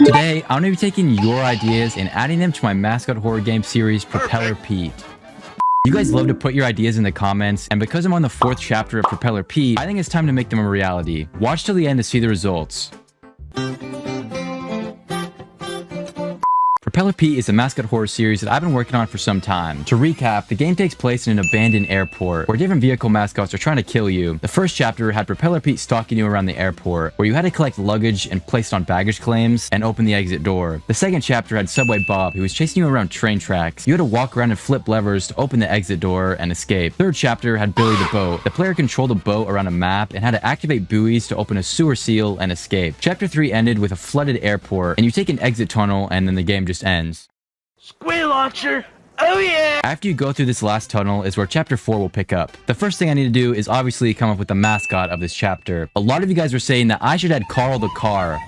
Today, I'm going to be taking your ideas and adding them to my mascot horror game series, Propeller Pete. You guys love to put your ideas in the comments, and because I'm on the 4th chapter of Propeller Pete, I think it's time to make them a reality. Watch till the end to see the results. Propeller Pete is a mascot horror series that I've been working on for some time. To recap, the game takes place in an abandoned airport where different vehicle mascots are trying to kill you. The first chapter had Propeller Pete stalking you around the airport, where you had to collect luggage and place it on baggage claims and open the exit door. The second chapter had Subway Bob, who was chasing you around train tracks. You had to walk around and flip levers to open the exit door and escape. Third chapter had Billy the Boat. The player controlled a boat around a map and had to activate buoys to open a sewer seal and escape. Chapter 3 ended with a flooded airport, and you take an exit tunnel and then the game just ends. Squid launcher! Oh yeah! After you go through this last tunnel is where chapter 4 will pick up. The first thing I need to do is obviously come up with the mascot of this chapter. A lot of you guys were saying that I should add Carl the car.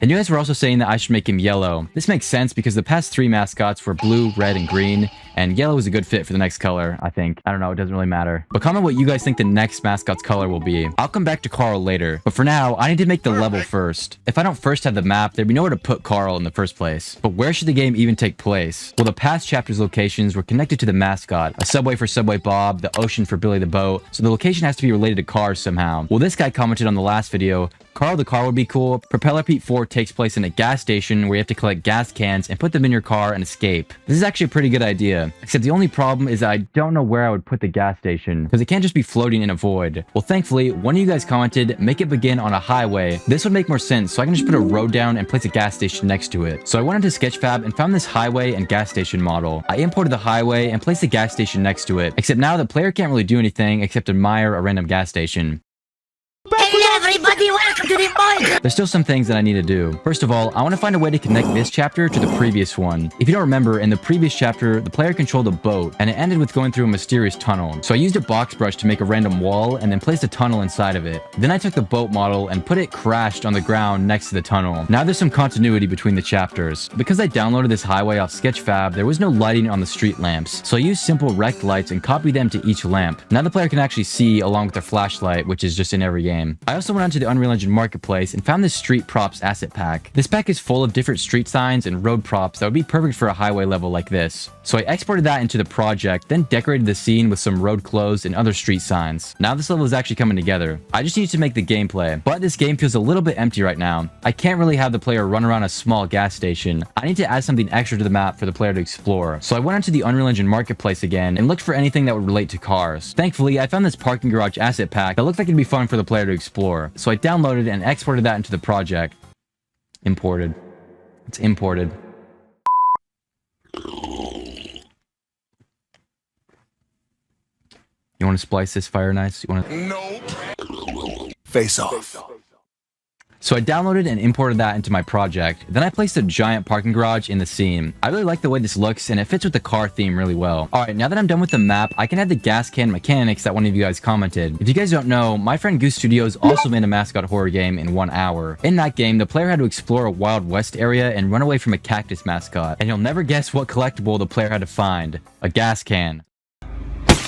And you guys were also saying that I should make him yellow. This makes sense because the past 3 mascots were blue, red, and green, and yellow is a good fit for the next color, I think. I don't know, it doesn't really matter. But comment what you guys think the next mascot's color will be. I'll come back to Carl later, but for now, I need to make the level first. If I don't first have the map, there'd be nowhere to put Carl in the first place. But where should the game even take place? Well, the past chapter's locations were connected to the mascot. A subway for Subway Bob, the ocean for Billy the Boat, so the location has to be related to cars somehow. Well, this guy commented on the last video, Carl the car would be cool. Propeller Pete 4 takes place in a gas station where you have to collect gas cans and put them in your car and escape. This is actually a pretty good idea, except the only problem is that I don't know where I would put the gas station, because it can't just be floating in a void. Well, thankfully, one of you guys commented, make it begin on a highway. This would make more sense, so I can just put a road down and place a gas station next to it. So I went into Sketchfab and found this highway and gas station model. I imported the highway and placed the gas station next to it, except now the player can't really do anything except admire a random gas station. Hello everybody, welcome to the mic! There's still some things that I need to do. First of all, I want to find a way to connect this chapter to the previous one. If you don't remember, in the previous chapter, the player controlled a boat, and it ended with going through a mysterious tunnel. So I used a box brush to make a random wall, and then placed a tunnel inside of it. Then I took the boat model and put it crashed on the ground next to the tunnel. Now there's some continuity between the chapters. Because I downloaded this highway off Sketchfab, there was no lighting on the street lamps. So I used simple rect lights and copied them to each lamp. Now the player can actually see along with their flashlight, which is just in every game. I also went onto the Unreal Engine Marketplace and found this Street Props asset pack. This pack is full of different street signs and road props that would be perfect for a highway level like this. So I exported that into the project, then decorated the scene with some road clothes and other street signs. Now this level is actually coming together. I just need to make the gameplay, but this game feels a little bit empty right now. I can't really have the player run around a small gas station. I need to add something extra to the map for the player to explore. So I went onto the Unreal Engine Marketplace again and looked for anything that would relate to cars. Thankfully, I found this parking garage asset pack that looked like it'd be fun for the player to explore. So I downloaded and exported that into the project. Imported. It's imported. You want to splice this fire nice? You want to... Nope. Face off. So I downloaded and imported that into my project. Then I placed a giant parking garage in the scene. I really like the way this looks, and it fits with the car theme really well. Alright, now that I'm done with the map, I can add the gas can mechanics that one of you guys commented. If you guys don't know, my friend Goose Studios also made a mascot horror game in 1 hour. In that game, the player had to explore a Wild West area and run away from a cactus mascot. And you'll never guess what collectible the player had to find. A gas can.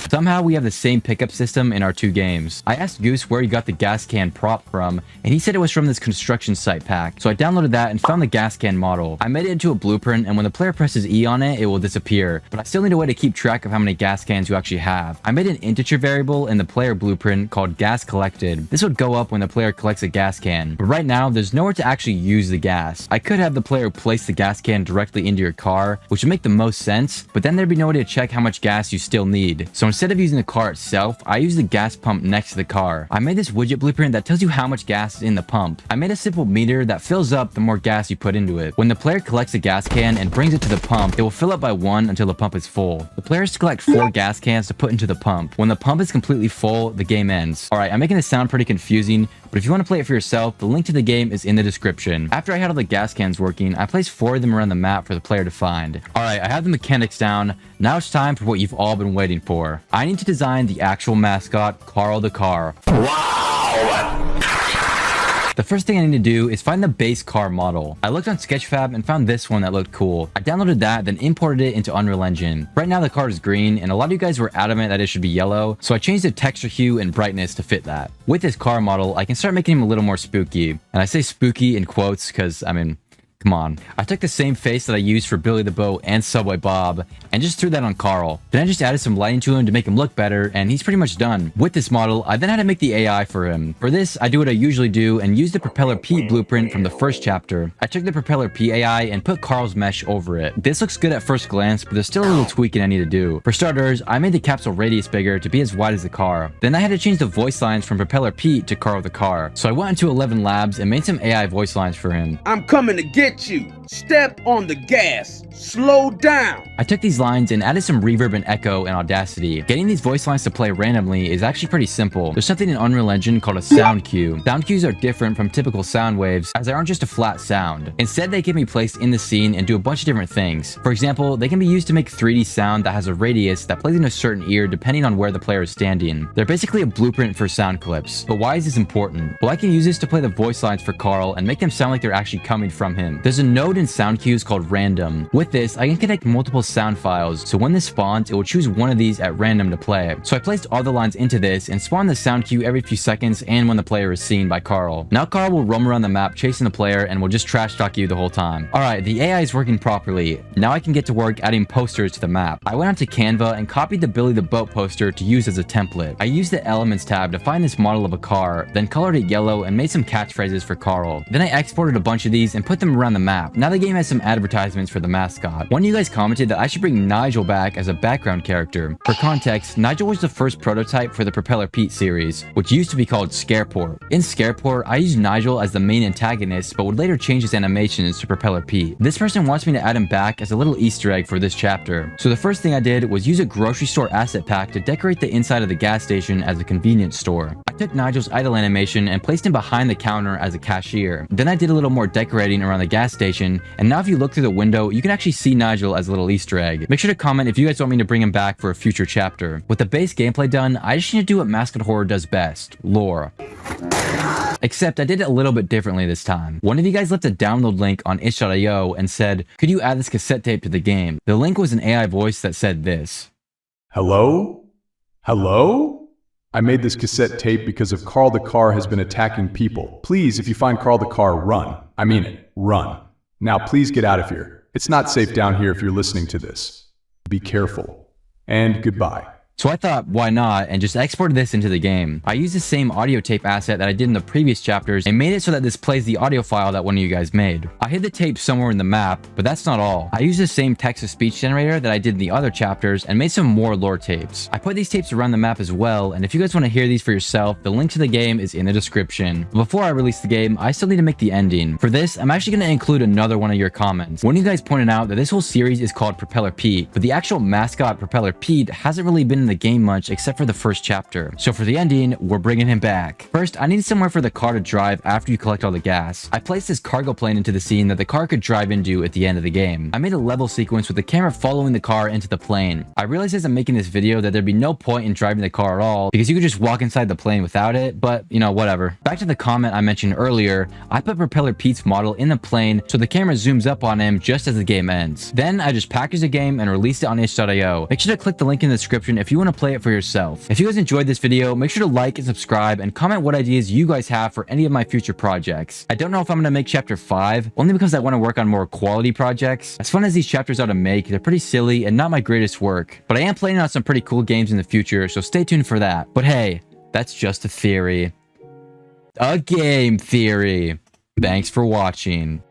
Somehow we have the same pickup system in our 2 games. I asked Goose where he got the gas can prop from, and he said it was from this construction site pack. So I downloaded that and found the gas can model. I made it into a blueprint, and when the player presses E on it, it will disappear. But I still need a way to keep track of how many gas cans you actually have. I made an integer variable in the player blueprint called gas collected. This would go up when the player collects a gas can. But right now, there's nowhere to actually use the gas. I could have the player place the gas can directly into your car, which would make the most sense, but then there'd be no way to check how much gas you still need. So instead of using the car itself, I use the gas pump next to the car. I made this widget blueprint that tells you how much gas is in the pump. I made a simple meter that fills up the more gas you put into it. When the player collects a gas can and brings it to the pump, it will fill up by 1 until the pump is full. The player has to collect 4 gas cans to put into the pump. When the pump is completely full, the game ends. Alright, I'm making this sound pretty confusing, but if you want to play it for yourself, the link to the game is in the description. After I had all the gas cans working, I placed 4 of them around the map for the player to find. Alright, I have the mechanics down. Now it's time for what you've all been waiting for. I need to design the actual mascot, Carl the Car. Wow! The first thing I need to do is find the base car model. I looked on Sketchfab and found this one that looked cool. I downloaded that, then imported it into Unreal Engine. Right now the car is green, and a lot of you guys were adamant that it should be yellow, so I changed the texture hue and brightness to fit that. With this car model, I can start making him a little more spooky. And I say spooky in quotes because, I mean, come on. I took the same face that I used for Billy the Boat and Subway Bob and just threw that on Carl. Then I just added some lighting to him to make him look better, and he's pretty much done. With this model, I then had to make the AI for him. For this, I do what I usually do and use the Propeller Pete blueprint from the first chapter. I took the Propeller P AI and put Carl's mesh over it. This looks good at first glance, but there's still a little tweaking I need to do. For starters, I made the capsule radius bigger to be as wide as the car. Then I had to change the voice lines from Propeller Pete to Carl the car. So I went into 11 Labs and made some AI voice lines for him. I'm coming to get you. Step on the gas. Slow down. I took these lines and added some reverb and echo and Audacity. Getting these voice lines to play randomly is actually pretty simple. There's something in Unreal Engine called a sound cue. Sound cues are different from typical sound waves as they aren't just a flat sound. Instead, they can be placed in the scene and do a bunch of different things. For example, they can be used to make 3D sound that has a radius that plays in a certain ear depending on where the player is standing. They're basically a blueprint for sound clips. But why is this important? Well, I can use this to play the voice lines for Carl and make them sound like they're actually coming from him. There's a node in sound cues called random. With this, I can connect multiple sound files, so when this spawns, it will choose one of these at random to play. So I placed all the lines into this and spawned the sound cue every few seconds and when the player is seen by Carl. Now Carl will roam around the map chasing the player and will just trash talk you the whole time. Alright, the AI is working properly. Now I can get to work adding posters to the map. I went onto Canva and copied the Billy the Boat poster to use as a template. I used the Elements tab to find this model of a car, then colored it yellow and made some catchphrases for Carl. Then I exported a bunch of these and put them around the map. Now the game has some advertisements for the mascot. One of you guys commented that I should bring Nigel back as a background character. For context, Nigel was the first prototype for the Propeller Pete series, which used to be called Scareport. In Scareport, I used Nigel as the main antagonist, but would later change his animations to Propeller Pete. This person wants me to add him back as a little Easter egg for this chapter. So the first thing I did was use a grocery store asset pack to decorate the inside of the gas station as a convenience store. I took Nigel's idle animation and placed him behind the counter as a cashier. Then I did a little more decorating around the gas station, and now if you look through the window, you can actually see Nigel as a little Easter egg. Make sure to comment if you guys want me to bring him back for a future chapter. With the base gameplay done, I just need to do what Mascot Horror does best, lore. Except I did it a little bit differently this time. One of you guys left a download link on itch.io and said, could you add this cassette tape to the game? The link was an AI voice that said this. Hello? Hello? I made this cassette tape because of Carl the car has been attacking people. Please, if you find Carl the car, run. I mean it, run. Now please get out of here. It's not safe down here if you're listening to this. Be careful. And goodbye. So I thought, why not, and just exported this into the game. I used the same audio tape asset that I did in the previous chapters and made it so that this plays the audio file that one of you guys made. I hid the tape somewhere in the map, but that's not all. I used the same text-to-speech generator that I did in the other chapters and made some more lore tapes. I put these tapes around the map as well, and if you guys want to hear these for yourself, the link to the game is in the description. But before I release the game, I still need to make the ending. For this, I'm actually going to include another one of your comments. One of you guys pointed out that this whole series is called Propeller Pete, but the actual mascot Propeller Pete hasn't really been in the game much except for the first chapter. So for the ending, we're bringing him back. First, I need somewhere for the car to drive after you collect all the gas. I placed this cargo plane into the scene that the car could drive into at the end of the game. I made a level sequence with the camera following the car into the plane. I realized as I'm making this video that there'd be no point in driving the car at all because you could just walk inside the plane without it, but you know, whatever. Back to the comment I mentioned earlier, I put Propeller Pete's model in the plane so the camera zooms up on him just as the game ends. Then I just packaged the game and released it on itch.io. Make sure to click the link in the description if you want to play it for yourself. If you guys enjoyed this video, make sure to like and subscribe and comment what ideas you guys have for any of my future projects. I don't know if I'm going to make chapter 5, only because I want to work on more quality projects. As fun as these chapters are to make, they're pretty silly and not my greatest work. But I am planning on some pretty cool games in the future, so stay tuned for that. But hey, that's just a theory. A game theory. Thanks for watching.